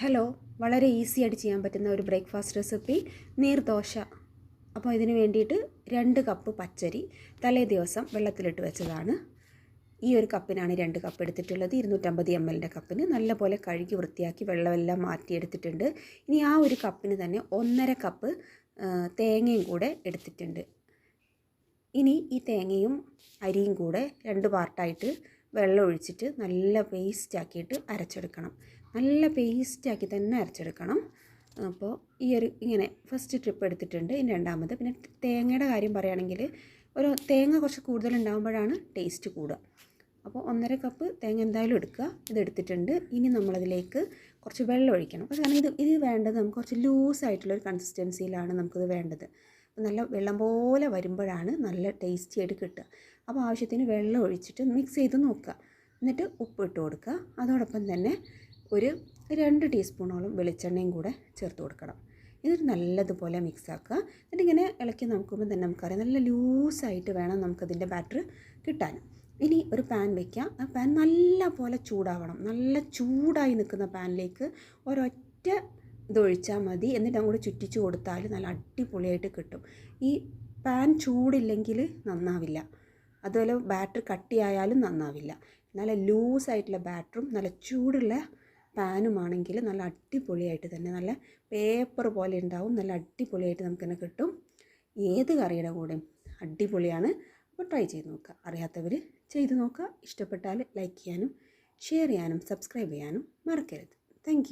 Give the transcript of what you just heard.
Hello, വളരെ easy ആയിട്ട് ചെയ്യാൻ പറ്റുന്ന ഒരു ബ്രേക്ക്ഫാസ്റ്റ് റെസിപ്പി നീർദോശ. അപ്പോൾ ഇതിന് വേണ്ടിയിട്ട് 2 കപ്പ് പച്ചരി തലേ ദിവസം വെള്ളത്തിലിട്ട് വെച്ചതാണ്. ഈ ഒരു കപ്പിനാണ് 2 കപ്പ് എടുത്തിട്ടുള്ളത്. 250 ml കപ്പിന് നല്ലപോലെ കഴുകി വൃത്തിയാക്കി വെള്ളമെല്ലാം മാറ്റിയെടുത്തിട്ടുണ്ട്. ഇനി ആ ഒരു കപ്പിന് തന്നെ 1.5 കപ്പ് തേങ്ങയും കൂടെ എടുത്തിട്ടുണ്ട്. ഇനി ഈ തേങ്ങയും അരിയും കൂടെ 2 പാർട്ടായിട്ട് വെള്ളം ഒഴിച്ചിട്ട് നല്ല പേസ്റ്റാക്കിയിട്ട് അരച്ചെടുക്കണം. നല്ല പേസ്റ്റാക്കി തന്നെ അരച്ചെടുക്കണം. അപ്പോൾ ഈ ഒരു ഇങ്ങനെ ഫസ്റ്റ് ട്രിപ്പ് എടുത്തിട്ടുണ്ട്. ഇനി രണ്ടാമത് പിന്നെ തേങ്ങയുടെ കാര്യം പറയുകയാണെങ്കിൽ ഒരു തേങ്ങ കുറച്ച് കൂടുതലുണ്ടാകുമ്പോഴാണ് ടേസ്റ്റ് കൂടുക. അപ്പോൾ 1.5 കപ്പ് തേങ്ങ എന്തായാലും എടുക്കുക. ഇതെടുത്തിട്ടുണ്ട്. ഇനി നമ്മളതിലേക്ക് കുറച്ച് വെള്ളം ഒഴിക്കണം. കാരണം ഇത് വേണ്ടത് നമുക്ക് കുറച്ച് ലൂസായിട്ടുള്ളൊരു കൺസിസ്റ്റൻസിയിലാണ് നമുക്കിത് വേണ്ടത്. നല്ല വെള്ളം പോലെ വരുമ്പോഴാണ് നല്ല ടേസ്റ്റി ആയിട്ട് കിട്ടുക. അപ്പോൾ ആവശ്യത്തിന് വെള്ളം ഒഴിച്ചിട്ട് മിക്സ് ചെയ്ത് നോക്കുക. എന്നിട്ട് ഉപ്പ് ഇട്ട് കൊടുക്കുക. അതോടൊപ്പം തന്നെ ഒരു 2 ടീസ്പൂണോളം വെളിച്ചെണ്ണയും കൂടെ ചേർത്ത് കൊടുക്കണം. എന്നിട്ട് നല്ലതുപോലെ മിക്സ് ആക്കുക. എന്നിട്ടിങ്ങനെ ഇളക്കി നോക്കുമ്പോൾ തന്നെ നമുക്കറിയാം നല്ല ലൂസായിട്ട് വേണം നമുക്കതിൻ്റെ ബാറ്റർ കിട്ടാൻ. ഇനി ഒരു പാൻ വയ്ക്കുക. ആ പാൻ നല്ല പോലെ ചൂടാവണം. നല്ല ചൂടായി നിൽക്കുന്ന പാനിലേക്ക് ഒരൊറ്റ ഇതൊഴിച്ചാൽ മതി. എന്നിട്ട് അങ്ങോട്ട് ചുറ്റിച്ച് കൊടുത്താൽ നല്ല അടിപൊളിയായിട്ട് കിട്ടും. ഈ പാൻ ചൂടില്ലെങ്കിൽ നന്നാവില്ല. അതുപോലെ ബാറ്റർ കട്ടിയായാലും നന്നാവില്ല. നല്ല ലൂസായിട്ടുള്ള ബാറ്ററും നല്ല ചൂടുള്ള പാനുമാണെങ്കിൽ നല്ല അടിപൊളിയായിട്ട് തന്നെ നല്ല പേപ്പർ പോലെ ഉണ്ടാവും. നല്ല അടിപൊളിയായിട്ട് നമുക്കെന്നെ കിട്ടും. ഏത് കറിയുടെ കൂടെയും അടിപൊളിയാണ്. അപ്പോൾ ട്രൈ ചെയ്ത് നോക്കുക. അറിയാത്തവർ ചെയ്ത് നോക്കുക. ഇഷ്ടപ്പെട്ടാൽ ലൈക്ക് ചെയ്യാനും ഷെയർ ചെയ്യാനും സബ്സ്ക്രൈബ് ചെയ്യാനും മറക്കരുത്. താങ്ക്